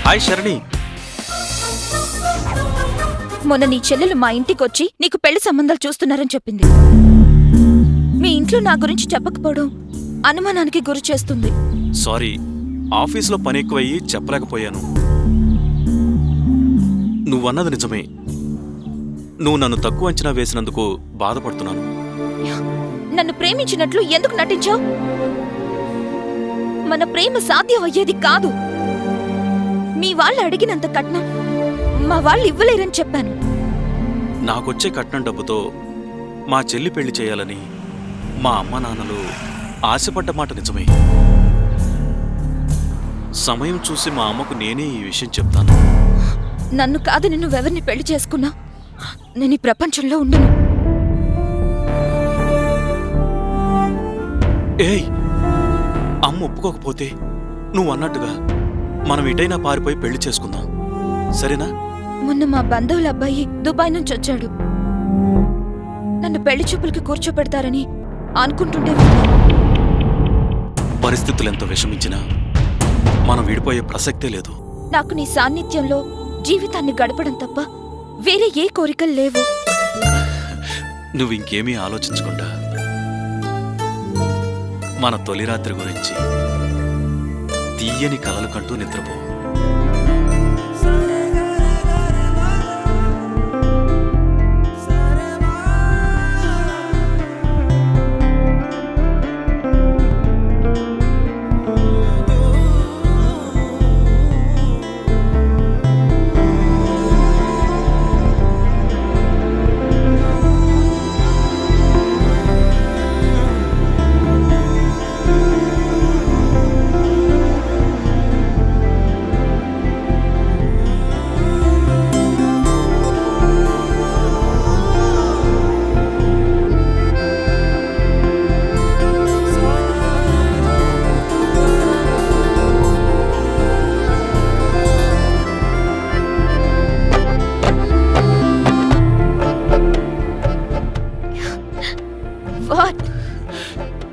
Hi Sharani. మొన్న నీ చెల్లెలు మా ఇంటికొచ్చి నీకు పెళ్లి సంబంధాలు చూస్తున్నారని చెప్పింది. మీ ఇంట్లో నా గురించి చెప్పకపోవడం అనుమానానికి గురి చేస్తుంది. సారీ, ఆఫీస్లో పని ఎక్కువయ్యి చెప్పలేకపోయాను. నువ్వన్నది నిజమే. నువ్వు నన్ను తక్కువ అంచనా వేసినందుకు బాధపడుతున్నాను. నన్ను ప్రేమించినట్లు ఎందుకు నటించావు? మన ప్రేమ సాధ్యం అయ్యేది కాదు. మీ వాళ్ళు అడిగినంత కట్నం మా వాళ్ళు ఇవ్వలేరని చెప్పాను. నాకొచ్చే కట్నం డబ్బుతో మా చెల్లి పెళ్లి చేయాలని మా అమ్మ నాన్నలు ఆశపడ్డ మాట నిజమే. సమయం చూసి మా అమ్మకు నేనే ఈ విషయం చెప్తాను. నన్ను కాదని నువ్వెవరిని పెళ్లి చేసుకున్నా నేను ఈ ప్రపంచంలో ఉండను. ఏయ్, అమ్మ ఒప్పుకోకపోతే నువ్వు అన్నట్టుగా మనం ఇటైనా పారిపోయి పెళ్లి చేసుకుందాం, సరేనా? మొన్న మా బంధువుల అబ్బాయి దుబాయ్ నుంచి వచ్చాడు. నన్ను పెళ్లి చూపులకి కూర్చోపెడతారని అనుకుంటుంటే పరిస్థితులెంత విషమించినా మనం విడిపోయే ప్రసక్తే లేదు. నాకు నీ సాన్నిధ్యంలో జీవితాన్ని గడపడం తప్ప వేరే ఏ కోరికలు లేవు. నువ్వు ఇంకేమీ ఆలోచించకుండా మన తొలి రాత్రి గురించి తీయని కలలు కంటూ నిద్రపో.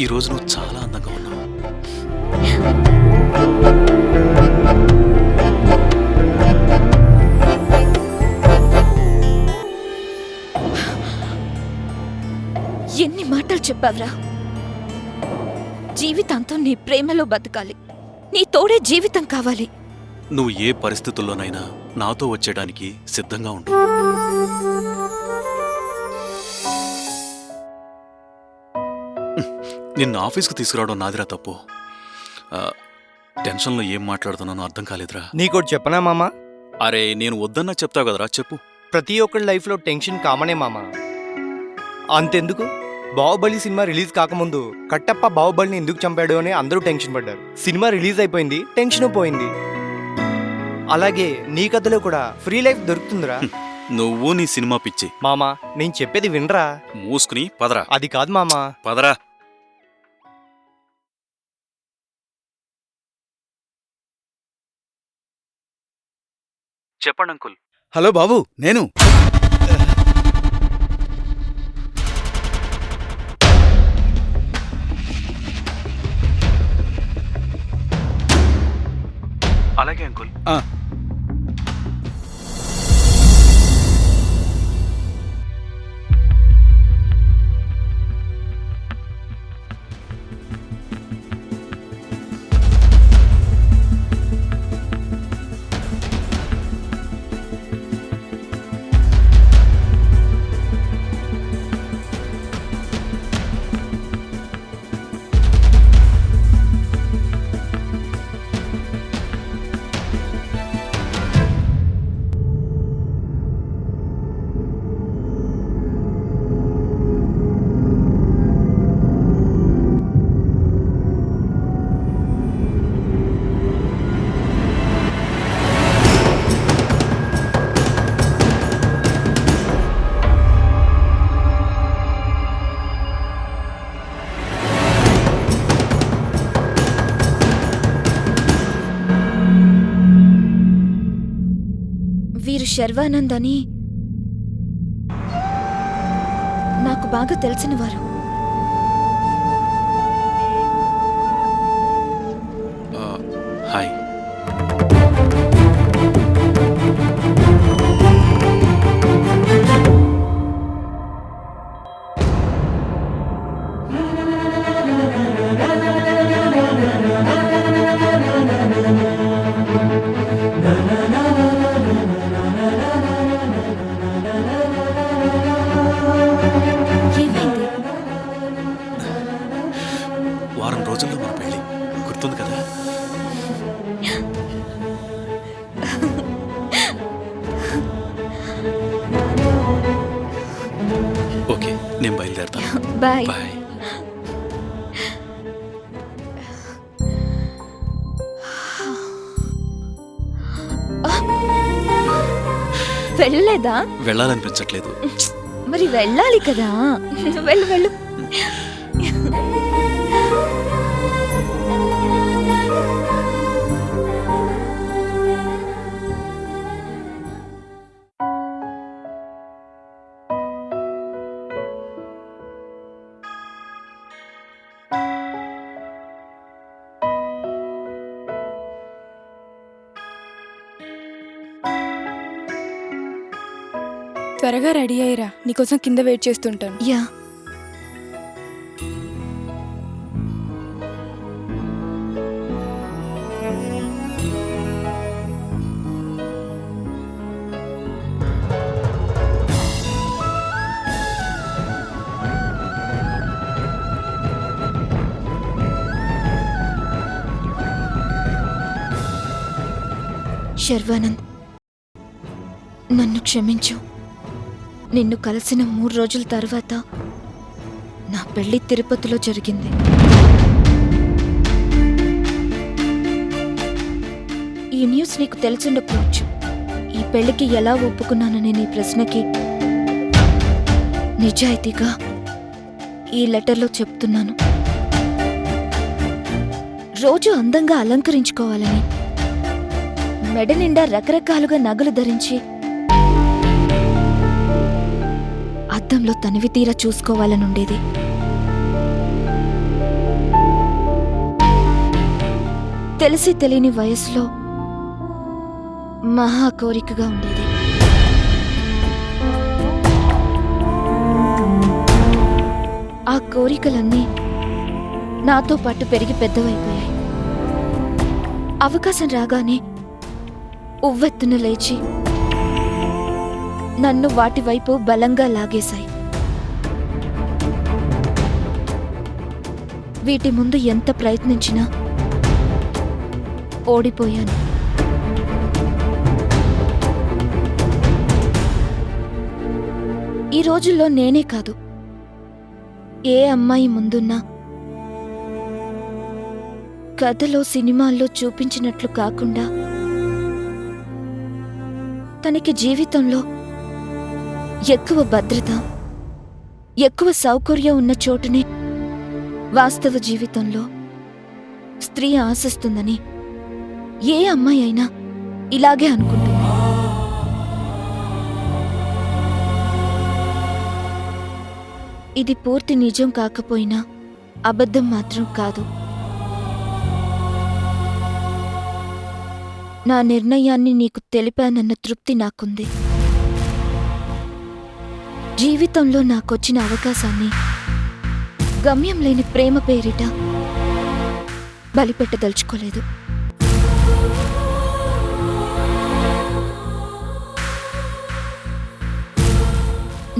ఈ రోజు నువ్వు చాలా అందంగా ఉన్నావు. ఎన్ని మాటలు చెప్పావురా? జీవితాంతం నీ ప్రేమలో బతకాలి, నీ తోడే జీవితం కావాలి. నువ్వు ఏ పరిస్థితుల్లోనైనా నాతో వచ్చేయడానికి సిద్ధంగా ఉండు. నిన్ను ఆఫీస్కు తీసుకురావడం నాదిరా తప్పు. టెన్షన్లో ఏం మాట్లాడుతున్నానో అర్థం కాలేదురా. నీకోటి చెప్పనా మామా? అరే, నేను వద్దన్నా చెప్తావు కదరా, చెప్పు. ప్రతి ఒక్కరి లైఫ్లో టెన్షన్ కామనే మామా. అంతెందుకు, బాహుబలి సినిమా రిలీజ్ కాకముందు కట్టప్ప బాహుబలిని ఎందుకు చంపాడు అని అందరూ టెన్షన్ పడ్డారు. సినిమా రిలీజ్ అయిపోయింది, టెన్షన్ పోయింది. అలాగే నీ కథలో కూడా ఫ్రీ లైఫ్ దొరుకుతుందిరా. నువ్వు నీ సినిమా పిచ్చి. మామా, నేను చెప్పేది వినరా. మూసుకుని పదరా. అది కాదు మామా. పదరా. చెప్పండి అంకుల్. హలో బాబు, నేను. అలాగే అంకుల్. వీరు శర్వానంద్ అని నాకు బాగా తెలిసినవారు. హాయ్. గుర్తుంది కదా? ఓకే, నేను బయలుదేరతాను. బాయ్. బాయ్. వెళ్ళలేదా? వెళ్ళాలనిపించట్లేదు. మరి వెళ్ళాలి కదా. వెళ్ళు వెళ్ళు. త్వరగా రెడీ అయ్యిరా, నీకోసం కింద వెయిట్ చేస్తుంటాను. యా. శర్వానంద్, నన్ను క్షమించు. నిన్ను కలిసిన 3 రోజుల తర్వాత నా పెళ్లి తిరుపతిలో జరిగింది. ఈ న్యూస్ నీకు తెలిసుండకపోవచ్చు. ఈ పెళ్లికి ఎలా ఒప్పుకున్నాననే నీ ప్రశ్నకి నిజాయితీగా ఈ లెటర్లో చెప్తున్నాను. రోజు అందంగా అలంకరించుకోవాలని, మెడ నిండా రకరకాలుగా నగలు ధరించి అద్దంలో తనివి తీరా చూసుకోవాలనుండేది. తెలిసి తెలియని వయసులో మహా కోరికగా ఉండేది. ఆ కోరికలన్నీ నాతో పాటు పెరిగి పెద్దవైపోయాయి. అవకాశం రాగానే ఉవ్వెత్తున లేచి నన్ను వాటి వైపు బలంగా లాగేశాయి. వీటి ముందు ఎంత ప్రయత్నించినా ఓడిపోయాను. ఈ రోజుల్లో నేనే కాదు, ఏ అమ్మాయి ముందున్నా కథలో సినిమాల్లో చూపించినట్లు కాకుండా తనకి జీవితంలో ఎక్కువ భద్రత, ఎక్కువ సౌకర్యం ఉన్న చోటునే వాస్తవ జీవితంలో స్త్రీ ఆశిస్తుందని ఏ అమ్మాయి అయినా ఇలాగే అనుకుంటుంది. ఇది పూర్తి నిజం కాకపోయినా అబద్ధం మాత్రం కాదు. నా నిర్ణయాన్ని నీకు తెలిపానన్న తృప్తి నాకుంది. జీవితంలో నాకొచ్చిన అవకాశాన్ని గమ్యం లేని ప్రేమ పేరిట బలిపెట్టదలుచుకోలేదు.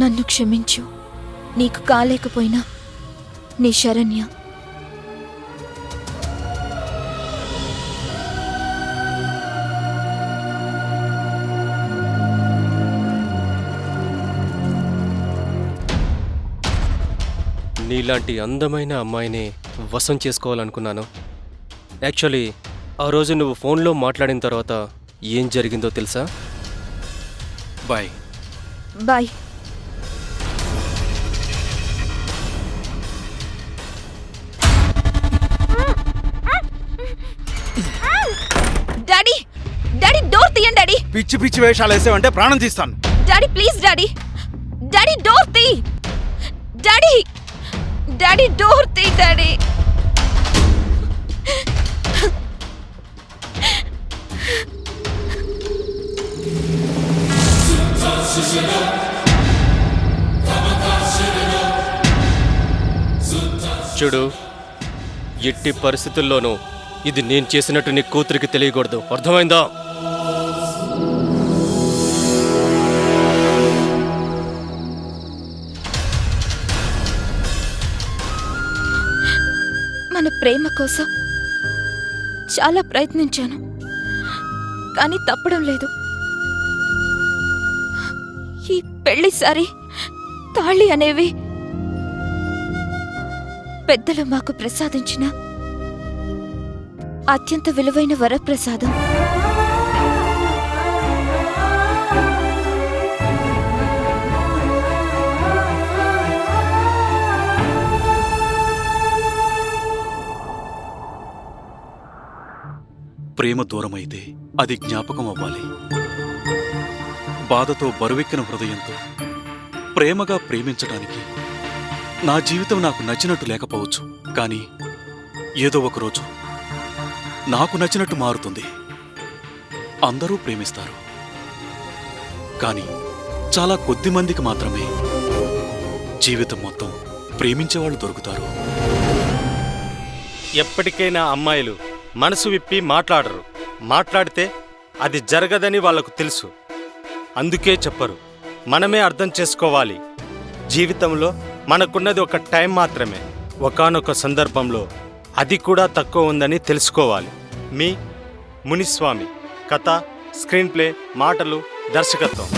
నన్ను క్షమించు. నీకు కాలేకపోయినా నీ శరణ్య. నీలాంటి అందమైన అమ్మాయిని వశం చేసుకోవాలనుకున్నాను. యాక్చువల్లీ ఆ రోజు నువ్వు ఫోన్లో మాట్లాడిన తర్వాత ఏం జరిగిందో తెలుసా? Bye. Bye. Daddy, daddy door తీయండి డాడీ. పిచ్చి పిచ్చి వేషాలు వేసావంటే ప్రాణం తీస్తాను. Daddy please daddy, daddy door తీ. డాడీ, డాడీ డోర్ తీ డాడీ. చూడు, ఎట్టి పరిస్థితుల్లోనూ ఇది నేను చేసినట్టు నీ కూతురికి తెలియకూడదు, అర్థమైందా? మన ప్రేమ కోసం చాలా ప్రయత్నించాను కానీ తప్పడం లేదు. ఈ పెళ్లిసారి తాళి అనేవి పెద్దలు మాకు ప్రసాదించిన అత్యంత విలువైన వరప్రసాదం. ప్రేమ దూరమైతే అది జ్ఞాపకం అవ్వాలి. బాధతో బరువెక్కిన హృదయంతో ప్రేమగా ప్రేమించడానికి నా జీవితం నాకు నచ్చినట్టు లేకపోవచ్చు, కానీ ఏదో ఒకరోజు నాకు నచ్చినట్టు మారుతుంది. అందరూ ప్రేమిస్తారు, కానీ చాలా కొద్ది మందికి మాత్రమే జీవితం మొత్తం ప్రేమించేవాళ్ళు దొరుకుతారు. ఎప్పటికైనా అమ్మాయిలు మనసు విప్పి మాట్లాడరు. మాట్లాడితే అది జరగదని వాళ్లకు తెలుసు. అందుకే చెప్పరు. మనమే అర్థం చేసుకోవాలి. జీవితంలో మనకున్నది ఒక టైం మాత్రమే. ఒకానొక సందర్భంలో అది కూడా తక్కువ ఉందని తెలుసుకోవాలి. మీ మునిస్వామి. కథ, స్క్రీన్ ప్లే, మాటలు, దర్శకత్వం.